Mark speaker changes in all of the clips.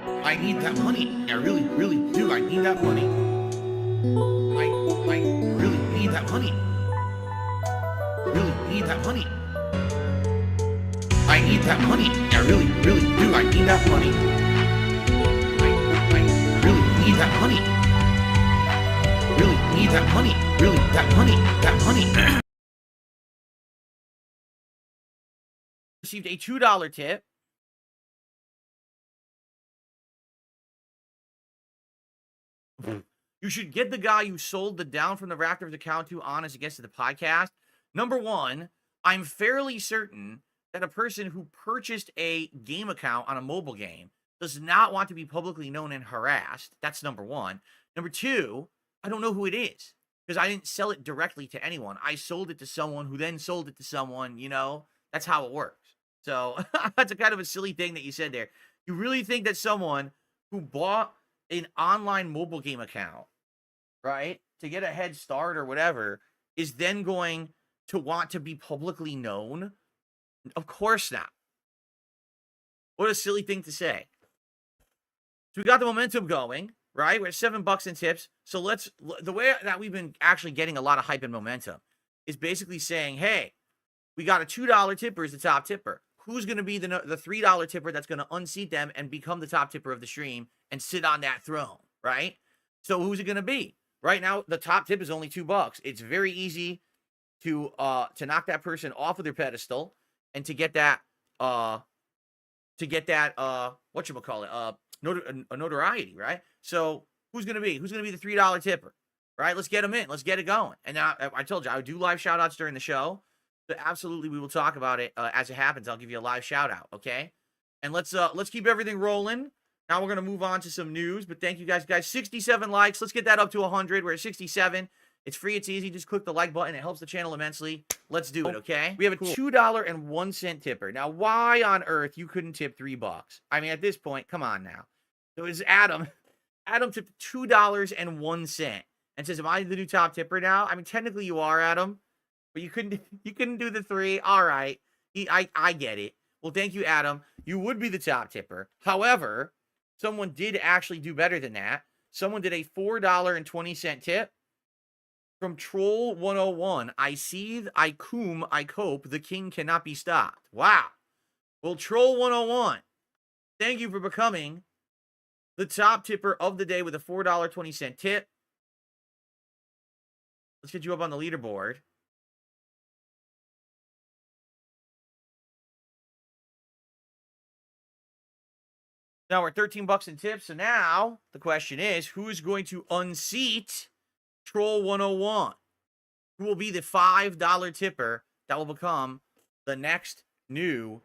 Speaker 1: I need that money. I really, really do. I need that money. I really need that money. Really need that money. I need that money. I really, really do. I need that money. I really need that money. Really need that money. Really, that money. That money. Received a $2 tip. You should get the guy you sold the down from the rafters account to on as a guest of the podcast. Number one, I'm fairly certain that a person who purchased a game account on a mobile game does not want to be publicly known and harassed. That's number one. Number two, I don't know who it is because I didn't sell it directly to anyone. I sold it to someone who then sold it to someone, you know? That's how it works. So that's a kind of a silly thing that you said there. You really think that someone who bought an online mobile game account, right, to get a head start or whatever, is then going to want to be publicly known? Of course not. What a silly thing to say. So we got the momentum going, right? We're at $7 in tips. So the way that we've been actually getting a lot of hype and momentum is basically saying, hey, we got a $2 tipper as the top tipper. Who's going to be the $3 tipper that's going to unseat them and become the top tipper of the stream and sit on that throne, right? So who's it going to be? Right now, the top tip is only $2. It's very easy to knock that person off of their pedestal and to get that whatchamacallit, notoriety, right? So who's going to be? Who's going to be the $3 tipper, right? Let's get them in. Let's get it going. And now I told you I would do live shout outs during the show. But absolutely, we will talk about it as it happens. I'll give you a live shout out, okay? And let's keep everything rolling. Now we're gonna move on to some news. But thank you guys. 67 likes. Let's get that up to 100. We're at 67. It's free. It's easy. Just click the like button. It helps the channel immensely. Let's do it, okay? We have a $2.01 tipper. Now, why on earth you couldn't tip $3? I mean, at this point, come on now. So it's Adam. Adam tipped $2.01 and says, "Am I the new top tipper now?" I mean, technically you are, Adam. But you couldn't do the 3. All right. I get it. Well, thank you, Adam. You would be the top tipper. However, someone did actually do better than that. Someone did a $4.20 tip from Troll 101. I seethe, I coom, I cope. The king cannot be stopped. Wow. Well, Troll 101, thank you for becoming the top tipper of the day with a $4.20 tip. Let's get you up on the leaderboard. Now we're at $13 in tips. So now the question is, who is going to unseat Troll 101? Who will be the $5 tipper that will become the next new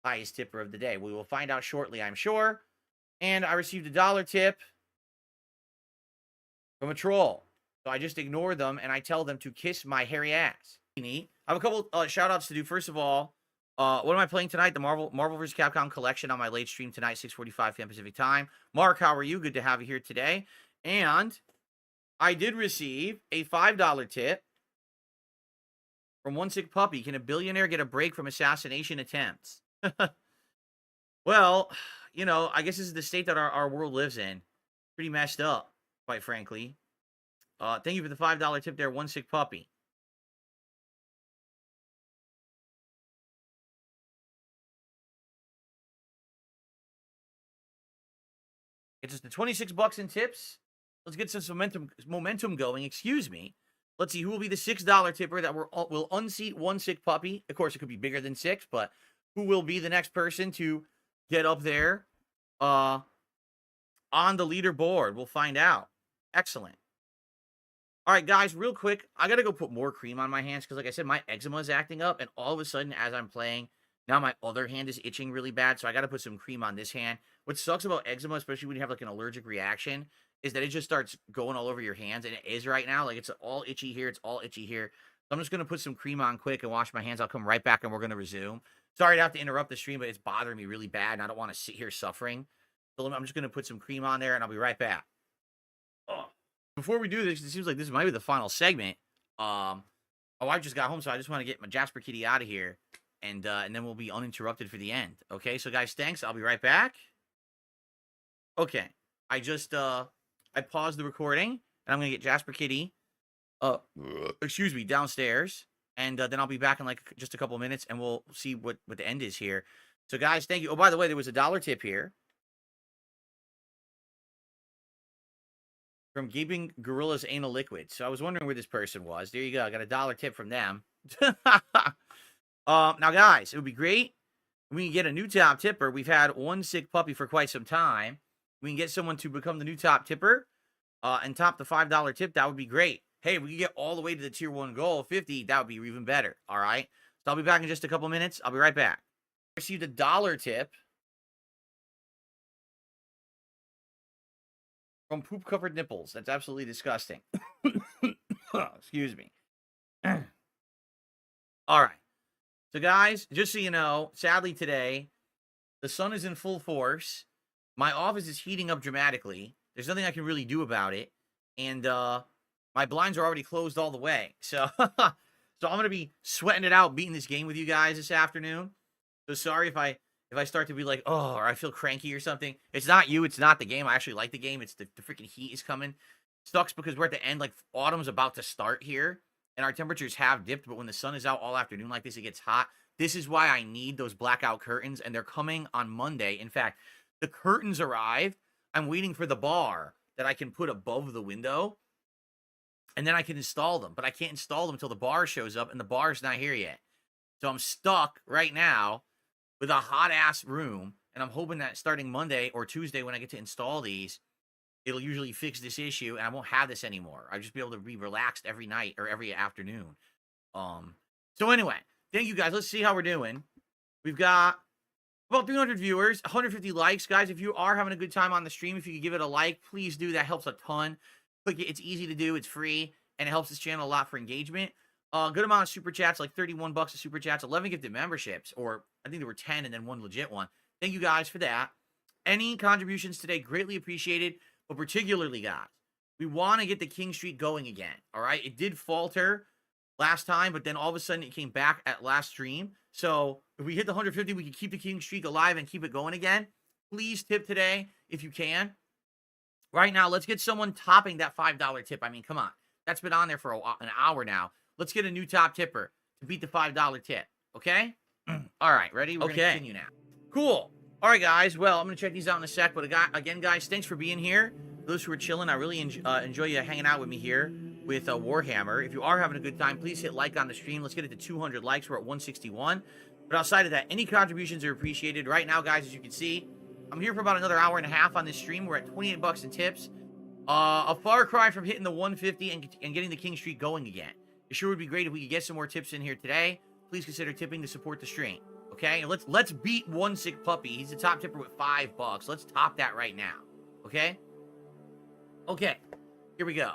Speaker 1: highest tipper of the day? We will find out shortly, I'm sure. And I received a $1 tip from a troll. So I just ignore them and I tell them to kiss my hairy ass. I have a couple shout outs to do. First of all, what am I playing tonight? The Marvel vs. Capcom collection on my late stream tonight, 6:45 p.m. Pacific time. Mark, how are you? Good to have you here today. And I did receive a $5 tip from One Sick Puppy. Can a billionaire get a break from assassination attempts? Well, you know, I guess this is the state that our world lives in. Pretty messed up, quite frankly. Thank you for the $5 tip there, One Sick Puppy. It's just the $26 in tips. Let's get some momentum going. Excuse me. Let's see who will be the $6 tipper that will unseat One Sick Puppy. Of course, it could be bigger than 6, but who will be the next person to get up there on the leaderboard? We'll find out. Excellent. All right, guys, real quick. I got to go put more cream on my hands because, like I said, my eczema is acting up. And all of a sudden, as I'm playing, now my other hand is itching really bad. So I got to put some cream on this hand. What sucks about eczema, especially when you have like an allergic reaction, is that it just starts going all over your hands. And it is right now. Like, it's all itchy here. It's all itchy here. So I'm just going to put some cream on quick and wash my hands. I'll come right back and we're going to resume. Sorry to have to interrupt the stream, but it's bothering me really bad. And I don't want to sit here suffering. So I'm just going to put some cream on there and I'll be right back. Oh. Before we do this, it seems like this might be the final segment. Oh, I just got home, so I just want to get my Jasper Kitty out of here. And then we'll be uninterrupted for the end. Okay, so guys, thanks. I'll be right back. Okay. I just, I paused the recording, and I'm gonna get Jasper Kitty, excuse me, downstairs, and then I'll be back in, like, just a couple minutes, and we'll see what the end is here. So, guys, thank you. Oh, by the way, there was a $1 tip here from Gaping Gorilla's Anal Liquid. So I was wondering where this person was. There you go. I got a $1 tip from them. Now, guys, it would be great if we can get a new top tipper. We've had one sick puppy for quite some time. We can get someone to become the new top tipper and top the $5 tip. That would be great. Hey, if we can get all the way to the tier 1 goal, 50, that would be even better. All right. So I'll be back in just a couple minutes. I'll be right back. I received a $1 tip from Poop Covered Nipples. That's absolutely disgusting. Excuse me. All right. So, guys, just so you know, sadly today, the sun is in full force. My office is heating up dramatically. There's nothing I can really do about it. And my blinds are already closed all the way. So, so I'm going to be sweating it out, beating this game with you guys this afternoon. So sorry if I start to be like, oh, or I feel cranky or something. It's not you. It's not the game. I actually like the game. It's the freaking heat is coming. Sucks because we're at the end. Like, autumn's about to start here. And our temperatures have dipped. But when the sun is out all afternoon like this, it gets hot. This is why I need those blackout curtains. And they're coming on Monday. In fact, the curtains arrived. I'm waiting for the bar that I can put above the window. And then I can install them. But I can't install them until the bar shows up. And the bar's not here yet. So I'm stuck right now with a hot-ass room, and I'm hoping that starting Monday or Tuesday when I get to install these, it'll usually fix this issue, and I won't have this anymore. I'll just be able to be relaxed every night or every afternoon. So anyway, thank you guys. Let's see how we're doing. We've got about 300 viewers, 150 likes. Guys, if you are having a good time on the stream, if you could give it a like, please do. That helps a ton. Click it. It's easy to do. It's free, and it helps this channel a lot for engagement. Good amount of super chats, like 31 bucks of super chats, 11 gifted memberships, or I think there were 10 and then one legit one. Thank you guys for that. Any contributions today, greatly appreciated, but particularly, guys, we want to get the King Streak going again, all right? It did falter last time, but then all of a sudden it came back at last stream. So if we hit the 150, we can keep the King Streak alive and keep it going again. Please tip today if you can. Right now, let's get someone topping that $5 tip. I mean, come on. That's been on there for an hour now. Let's get a new top tipper to beat the $5 tip, okay? All right, ready? We're going to continue now. Cool. All right, guys. Well, I'm going to check these out in a sec. But again, guys, thanks for being here. For those who are chilling, I really enjoy you hanging out with me here with Warhammer. If you are having a good time, please hit like on the stream. Let's get it to 200 likes. We're at 161. But outside of that, any contributions are appreciated. Right now, guys, as you can see, I'm here for about another hour and a half on this stream. We're at 28 bucks in tips. A far cry from hitting the 150 and getting the King Streak going again. It sure would be great if we could get some more tips in here today. Please consider tipping to support the stream. Okay? And let's beat one sick puppy. He's the top tipper with $5. Let's top that right now. Okay? Okay. Here we go.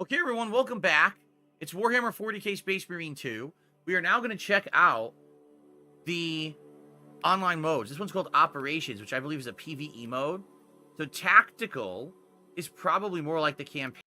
Speaker 1: Okay, everyone. Welcome back. It's Warhammer 40k Space Marine 2. We are now going to check out the online modes. This one's called Operations, which I believe is a PvE mode. So Tactical is probably more like the campaign.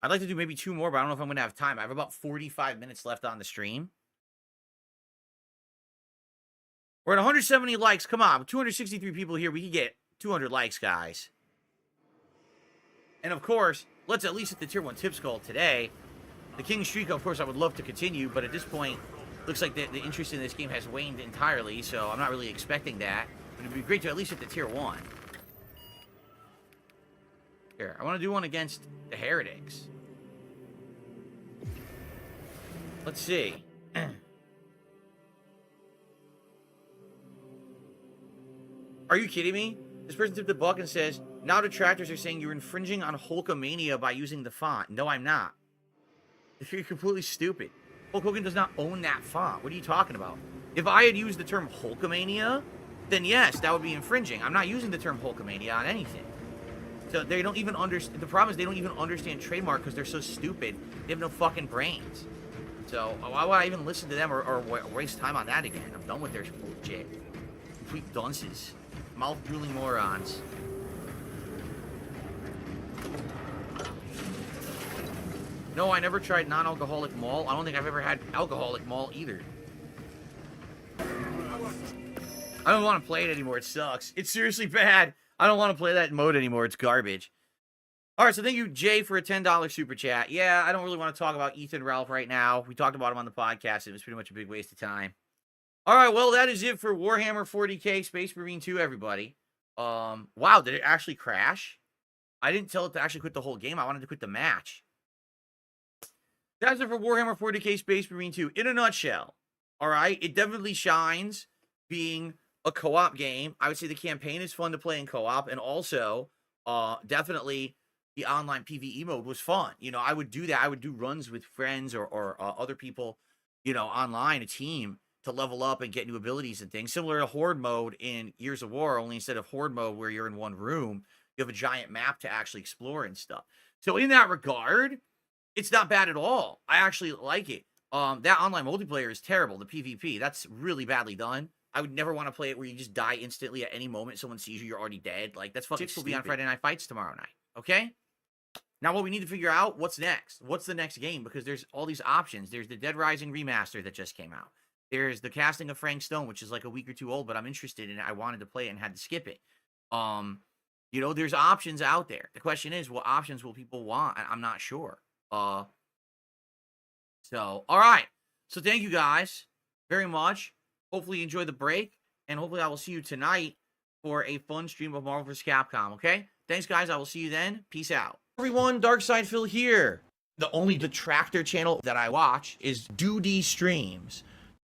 Speaker 1: I'd like to do maybe 2 more, but I don't know if I'm going to have time. I have about 45 minutes left on the stream. We're at 170 likes. Come on. 263 people here. We can get 200 likes, guys. And, of course, let's at least hit the Tier 1 tips goal today. The King Streak, of course, I would love to continue, but at this point, looks like the interest in this game has waned entirely, so I'm not really expecting that. But it'd be great to at least hit the Tier 1. Here, I want to do one against the Heretics. Let's see. Are you kidding me? This person tipped the buck and says, now detractors are saying you're infringing on Hulkamania by using the font. No, I'm not. You're completely stupid. Hulk Hogan does not own that font. What are you talking about? If I had used the term Hulkamania, then yes, that would be infringing. I'm not using the term Hulkamania on anything. So they don't even understand. The problem is they don't even understand trademark because they're so stupid. They have no fucking brains. So why would I even listen to them or waste time on that again? I'm done with their bullshit. Complete dunces. Mouth-drooling morons. No, I never tried non-alcoholic malt. I don't think I've ever had alcoholic malt either. I don't want to play it anymore. It sucks. It's seriously bad. I don't want to play that mode anymore. It's garbage. All right, so thank you, Jay, for a $10 super chat. Yeah, I don't really want to talk about Ethan Ralph right now. We talked about him on the podcast. It was pretty much a big waste of time. All right, well, that is it for Warhammer 40K Space Marine 2, everybody. Wow, did it actually crash? I didn't tell it to actually quit the whole game. I wanted to quit the match. That's it for Warhammer 40K Space Marine 2. In a nutshell, all right, it definitely shines being a co-op game. I would say the campaign is fun to play in co-op, and also definitely the online PvE mode was fun. You know, I would do that. I would do runs with friends or other people, you know, online, a team, to level up and get new abilities and things. Similar to Horde mode in Gears of War, only instead of Horde mode where you're in one room, you have a giant map to actually explore and stuff. So in that regard, it's not bad at all. I actually like it. That online multiplayer is terrible. The PvP, that's really badly done. I would never want to play it where you just die instantly at any moment. Someone sees you, you're already dead. Like, that's fucking stupid. Will be on Friday Night Fights tomorrow night. Okay? Now, what we need to figure out, what's next? What's the next game? Because there's all these options. There's the Dead Rising remaster that just came out. There's the casting of Frank Stone, which is like a week or two old, but I'm interested in it. I wanted to play it and had to skip it. You know, there's options out there. The question is, what options will people want? I'm not sure. So, all right. So thank you guys very much. Hopefully you enjoy the break, and hopefully I will see you tonight for a fun stream of Marvel vs. Capcom, okay? Thanks, guys. I will see you then. Peace out. Everyone, Darkside Phil here. The only detractor channel that I watch is Doody Streams.